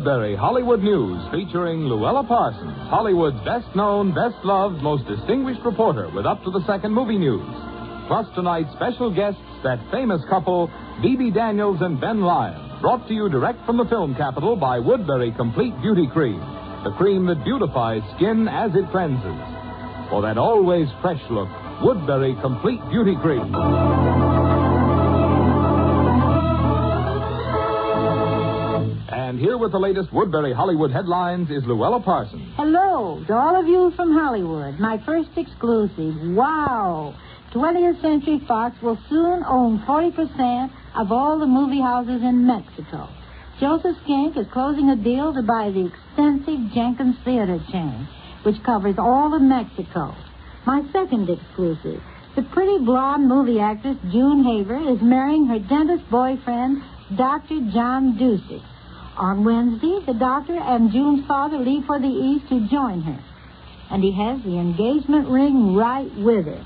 Woodbury Hollywood News, featuring Louella Parsons, Hollywood's best-known, best-loved, most distinguished reporter with up-to-the-second movie news. Plus tonight's special guests, that famous couple, Bebe Daniels and Ben Lyons, brought to you direct from the film capital by Woodbury Complete Beauty Cream, the cream that beautifies skin as it cleanses. For that always fresh look, Woodbury Complete Beauty Cream. And here with the latest Woodbury Hollywood headlines is Louella Parsons. Hello to all of you from Hollywood. My first exclusive. Wow! 20th Century Fox will soon own 40% of all the movie houses in Mexico. Joseph Skink is closing a deal to buy the extensive Jenkins Theater chain, which covers all of Mexico. My second exclusive. The pretty blonde movie actress June Haver is marrying her dentist boyfriend, Dr. John Ducey. On Wednesday, the doctor and June's father leave for the East to join her. And he has the engagement ring right with her.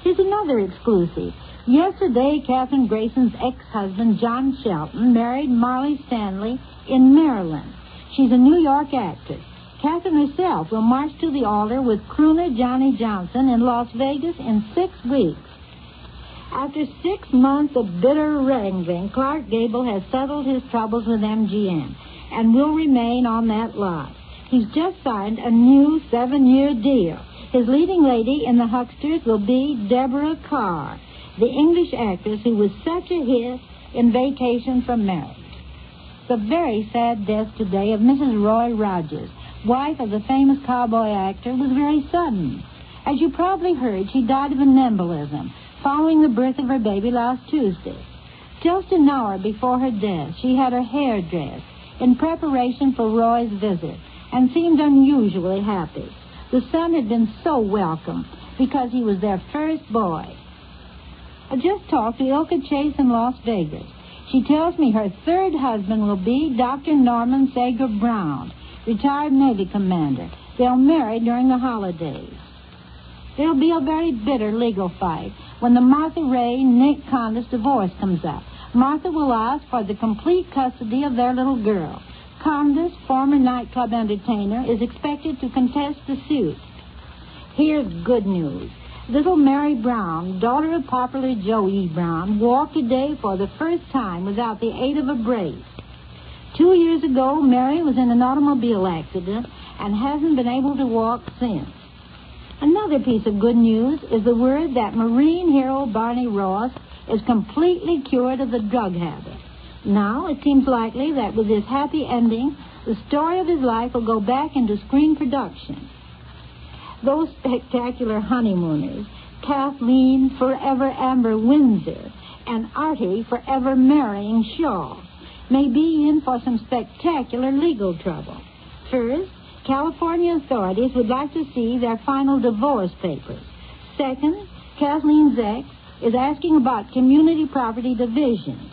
Here's another exclusive. Yesterday, Katherine Grayson's ex-husband, John Shelton, married Marley Stanley in Maryland. She's a New York actress. Katherine herself will march to the altar with crooner Johnny Johnson in Las Vegas in 6 weeks. After 6 months of bitter wrangling, Clark Gable has settled his troubles with MGM and will remain on that lot. He's just signed a new 7-year deal. His leading lady in the Hucksters will be Deborah Carr, the English actress who was such a hit in Vacation from Marriage. The very sad death today of Mrs. Roy Rogers, wife of the famous cowboy actor, was very sudden. As you probably heard, she died of an embolism following the birth of her baby last Tuesday. Just an hour before her death, she had her hair dressed in preparation for Roy's visit and seemed unusually happy. The son had been so welcome because he was their first boy. I just talked to Ilka Chase in Las Vegas. She tells me her third husband will be Dr. Norman Sager Brown, retired Navy commander. They'll marry during the holidays. There'll be a very bitter legal fight when the Martha Ray Nick Condis divorce comes up. Martha will ask for the complete custody of their little girl. Condis, former nightclub entertainer, is expected to contest the suit. Here's good news. Little Mary Brown, daughter of popular Joe E. Brown, walked today for the first time without the aid of a brace. 2 years ago, Mary was in an automobile accident and hasn't been able to walk since. Another piece of good news is the word that Marine hero Barney Ross is completely cured of the drug habit. Now, it seems likely that with this happy ending, the story of his life will go back into screen production. Those spectacular honeymooners, Kathleen Forever Amber Windsor and Artie Forever Marrying Shaw, may be in for some spectacular legal trouble. First, California authorities would like to see their final divorce papers. Second, Kathleen's ex is asking about community property division.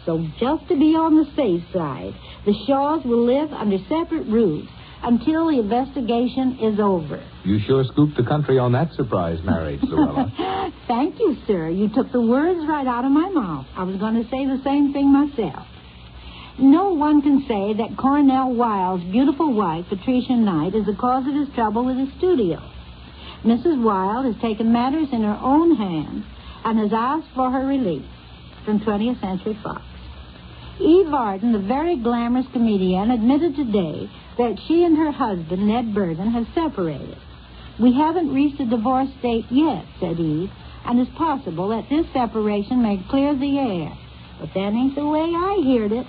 So just to be on the safe side, the Shaws will live under separate roofs until the investigation is over. You sure scooped the country on that surprise marriage, Louella. Thank you, sir. You took the words right out of my mouth. I was going to say the same thing myself. No one can say that Cornell Wilde's beautiful wife, Patricia Knight, is the cause of his trouble with his studio. Mrs. Wilde has taken matters in her own hands and has asked for her release from 20th Century Fox. Eve Arden, the very glamorous comedian, admitted today that she and her husband, Ned Bergen, have separated. We haven't reached a divorce date yet, said Eve, and it's possible that this separation may clear the air. But that ain't the way I heard it.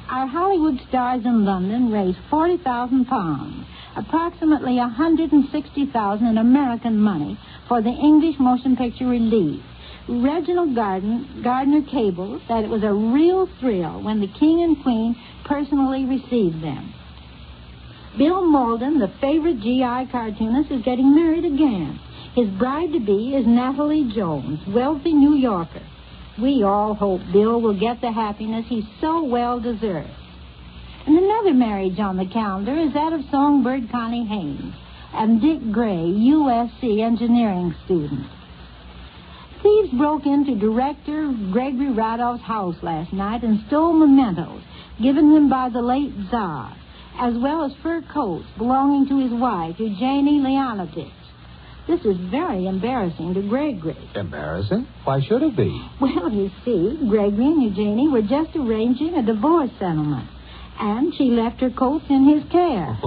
Our Hollywood stars in London raised £40,000, approximately $160,000 in American money, for the English motion picture release. Reginald Gardner cabled that it was a real thrill when the King and Queen personally received them. Bill Malden, the favorite GI cartoonist, is getting married again. His bride-to-be is Natalie Jones, wealthy New Yorker. We all hope Bill will get the happiness he so well deserves. And another marriage on the calendar is that of songbird Connie Haynes and Dick Gray, USC engineering student. Thieves police broke into Director Gregory Radoff's house last night and stole mementos given him by the late Tsar, as well as fur coats belonging to his wife, Eugenie Leonovich. This is very embarrassing to Gregory. Embarrassing? Why should it be? Well, you see, Gregory and Eugenie were just arranging a divorce settlement, and she left her coats in his care.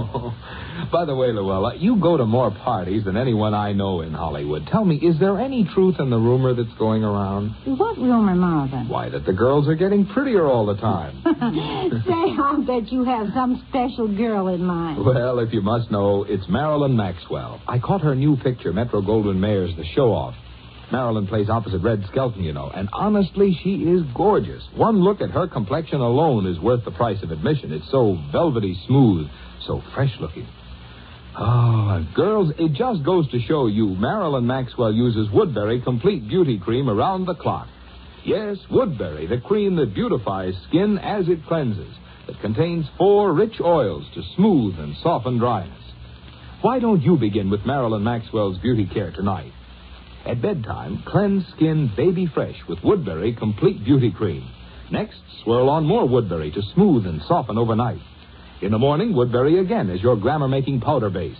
By the way, Louella, you go to more parties than anyone I know in Hollywood. Tell me, is there any truth in the rumor that's going around? What rumor, Marvin? Why, that the girls are getting prettier all the time. Say, I'll bet you have some special girl in mind. Well, if you must know, it's Marilyn Maxwell. I caught her new picture, Metro-Goldwyn-Mayer's The Show-Off. Marilyn plays opposite Red Skelton, you know, and honestly, she is gorgeous. One look at her complexion alone is worth the price of admission. It's so velvety smooth, so fresh-looking. Oh, girls, it just goes to show you Marilyn Maxwell uses Woodbury Complete Beauty Cream around the clock. Yes, Woodbury, the cream that beautifies skin as it cleanses. It contains 4 rich oils to smooth and soften dryness. Why don't you begin with Marilyn Maxwell's beauty care tonight? At bedtime, cleanse skin baby fresh with Woodbury Complete Beauty Cream. Next, swirl on more Woodbury to smooth and soften overnight. In the morning, Woodbury again as your glamour-making powder base.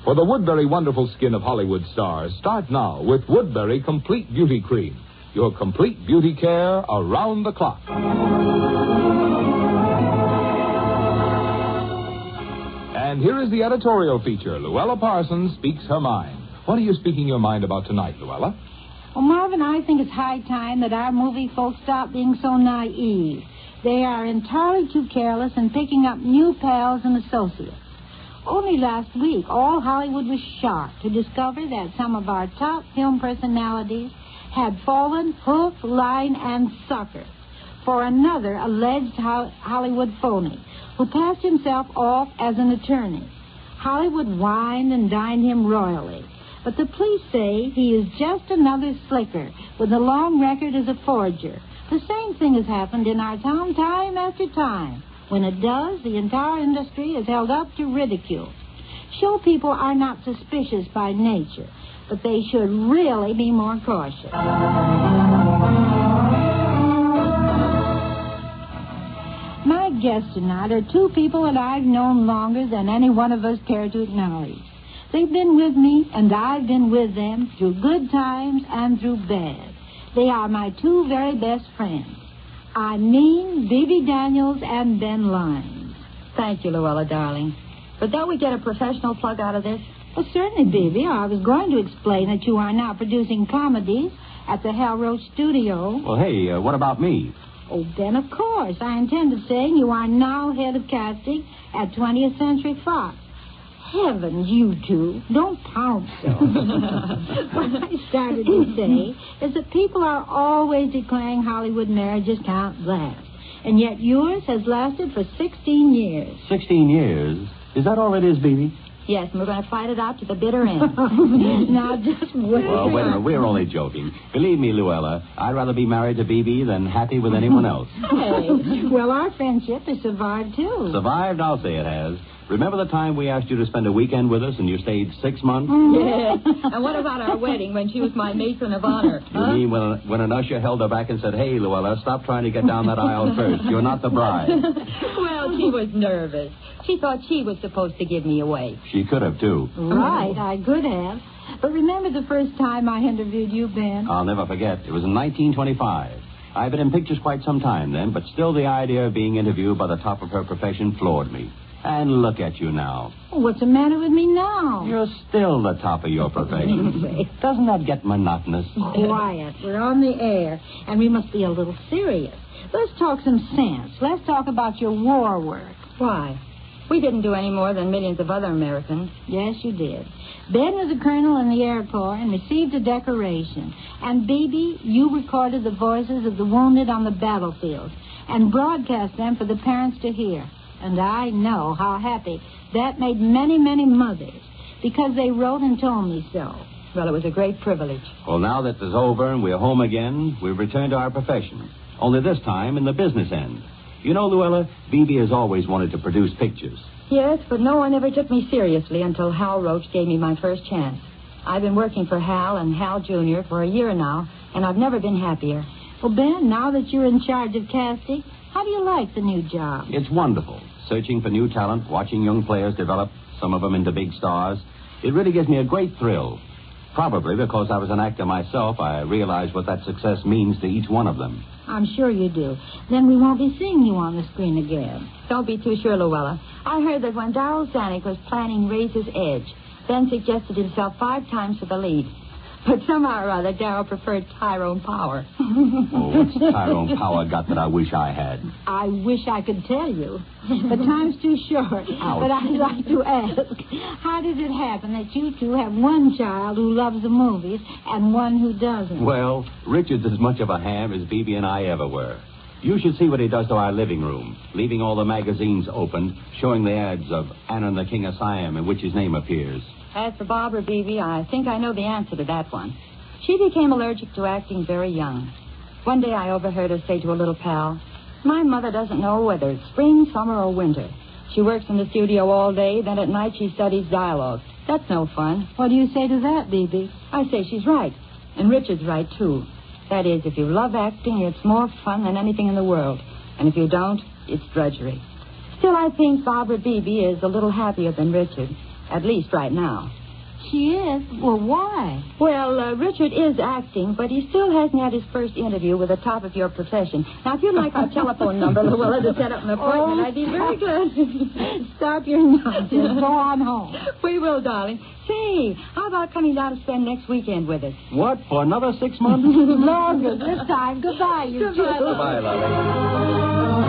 For the Woodbury wonderful skin of Hollywood stars, start now with Woodbury Complete Beauty Cream. Your complete beauty care around the clock. And here is the editorial feature. Louella Parsons speaks her mind. What are you speaking your mind about tonight, Louella? Well, Marvin, I think it's high time that our movie folks stop being so naive. They are entirely too careless in picking up new pals and associates. Only last week, all Hollywood was shocked to discover that some of our top film personalities had fallen hook, line, and sucker for another alleged Hollywood phony who passed himself off as an attorney. Hollywood wined and dined him royally. But the police say he is just another slicker with a long record as a forger. The same thing has happened in our town time after time. When it does, the entire industry is held up to ridicule. Show people are not suspicious by nature, but they should really be more cautious. My guests tonight are 2 people that I've known longer than any one of us care to acknowledge. They've been with me, and I've been with them through good times and through bad. They are my 2 very best friends. I mean Bebe Daniels and Ben Lyons. Thank you, Louella, darling. But don't we get a professional plug out of this? Well, certainly, Bebe. I was going to explain that you are now producing comedies at the Hal Roach Studio. Well, hey, what about me? Oh, Ben, of course. I intended saying you are now head of casting at 20th Century Fox. Heavens, you 2, don't pounce so. What I started to say is that people are always declaring Hollywood marriages can't last. And yet yours has lasted for 16 years. 16 years? Is that all it is, Bebe? Yes, and we're going to fight it out to the bitter end. Now, just wait. Well, wait a minute. We're only joking. Believe me, Louella, I'd rather be married to Bebe than happy with anyone else. Hey, well, our friendship has survived, too. Survived? I'll say it has. Remember the time we asked you to spend a weekend with us and you stayed 6 months? Yeah. And what about our wedding when she was my matron of honor? You mean when an usher held her back and said, "Hey, Louella, stop trying to get down that aisle first. You're not the bride." Well, she was nervous. She thought she was supposed to give me away. She could have, too. Right, I could have. But remember the first time I interviewed you, Ben? I'll never forget. It was in 1925. I've been in pictures quite some time then, but still the idea of being interviewed by the top of her profession floored me. And look at you now. What's the matter with me now? You're still the top of your profession. Doesn't that get monotonous? Quiet. We're on the air, and we must be a little serious. Let's talk some sense. Let's talk about your war work. Why? We didn't do any more than millions of other Americans. Yes, you did. Ben was a colonel in the Air Corps and received a decoration. And, Bebe, you recorded the voices of the wounded on the battlefield and broadcast them for the parents to hear. And I know how happy that made many, many mothers, because they wrote and told me so. Well, it was a great privilege. Well, now that it's over and we're home again, we've returned to our profession. Only this time in the business end. You know, Louella, Bebe has always wanted to produce pictures. Yes, but no one ever took me seriously until Hal Roach gave me my first chance. I've been working for Hal and Hal Jr. for a year now, and I've never been happier. Well, Ben, now that you're in charge of casting, how do you like the new job? It's wonderful. Searching for new talent, watching young players develop, some of them into big stars. It really gives me a great thrill. Probably because I was an actor myself, I realize what that success means to each one of them. I'm sure you do. Then we won't be seeing you on the screen again. Don't be too sure, Louella. I heard that when Darryl Zanuck was planning Razor's Edge, Ben suggested himself 5 times for the lead. But somehow or other, Darryl preferred Tyrone Power. Oh, what's Tyrone Power got that I wish I had? I wish I could tell you, but time's too short. Ouch. But I'd like to ask, how does it happen that you two have one child who loves the movies and one who doesn't? Well, Richard's as much of a ham as Bebe and I ever were. You should see what he does to our living room, leaving all the magazines open, showing the ads of Anna and the King of Siam, in which his name appears. As for Barbara Bebe, I think I know the answer to that one. She became allergic to acting very young. One day I overheard her say to a little pal, "My mother doesn't know whether it's spring, summer, or winter. She works in the studio all day, then at night she studies dialogue. That's no fun." What do you say to that, Bebe? I say she's right. And Richard's right, too. That is, if you love acting, it's more fun than anything in the world. And if you don't, it's drudgery. Still, I think Barbara Bebe is a little happier than Richard. At least right now. She is? Well, why? Well, Richard is acting, but he still hasn't had his first interview with the top of your profession. Now, if you'd like our telephone number, Louella, to set up an appointment, I'd be very glad. Stop your nonsense. Go on home. We will, darling. Say, how about coming down to spend next weekend with us? What, for another 6 months? Longer this time. Goodbye, you two. Goodbye, Lolly.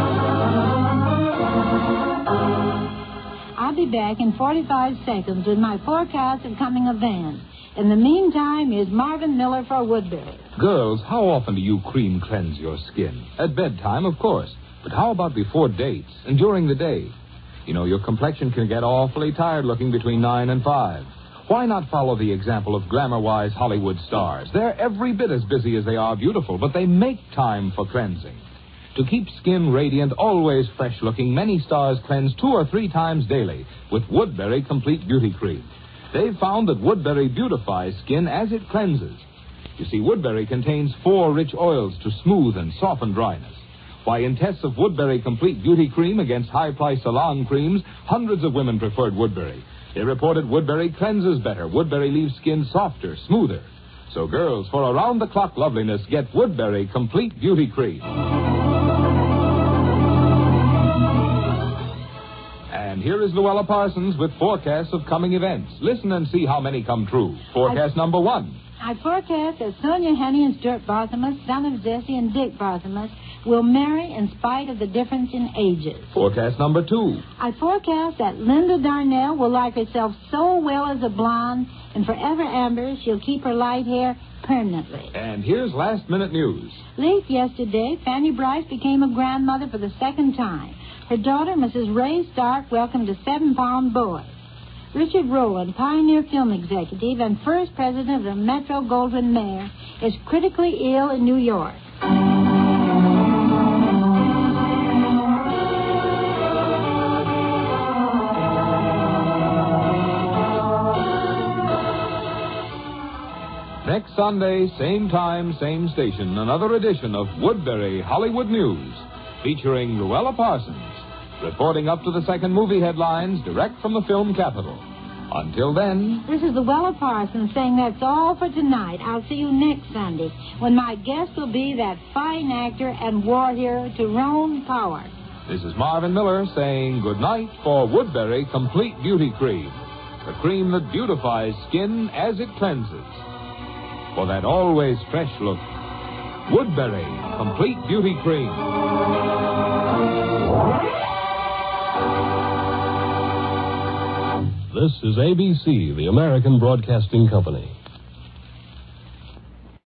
I'll be back in 45 seconds with my forecast of coming events. In the meantime, here's Marvin Miller for Woodbury. Girls, how often do you cream cleanse your skin? At bedtime, of course. But how about before dates and during the day? You know, your complexion can get awfully tired looking between 9 and 5. Why not follow the example of glamour-wise Hollywood stars? They're every bit as busy as they are beautiful, but they make time for cleansing. To keep skin radiant, always fresh-looking, many stars cleanse 2 or 3 times daily with Woodbury Complete Beauty Cream. They've found that Woodbury beautifies skin as it cleanses. You see, Woodbury contains 4 rich oils to smooth and soften dryness. Why, in tests of Woodbury Complete Beauty Cream against high-priced salon creams, hundreds of women preferred Woodbury. They reported Woodbury cleanses better. Woodbury leaves skin softer, smoother. So, girls, for around-the-clock loveliness, get Woodbury Complete Beauty Cream. And here is Louella Parsons with forecasts of coming events. Listen and see how many come true. Forecast number 1. I forecast that Sonia Henny and Stuart Barthelmess, son of Jesse and Dick Barthelmess, will marry in spite of the difference in ages. Forecast number 2. I forecast that Linda Darnell will like herself so well as a blonde, and forever amber, she'll keep her light hair permanently. And here's last-minute news. Late yesterday, Fanny Bryce became a grandmother for the 2nd time. Her daughter, Mrs. Ray Stark, welcomed a 7-pound boy. Richard Rowland, pioneer film executive and first president of the Metro-Goldwyn Mayer, is critically ill in New York. Next Sunday, same time, same station, another edition of Woodbury Hollywood News, featuring Louella Parsons, reporting up to the second movie headlines direct from the film capital. Until then... This is Louella Parsons saying that's all for tonight. I'll see you next Sunday, when my guest will be that fine actor and war hero, Tyrone Power. This is Marvin Miller saying good night for Woodbury Complete Beauty Cream, the cream that beautifies skin as it cleanses. For that always fresh look, Woodbury Complete Beauty Cream. This is ABC, the American Broadcasting Company.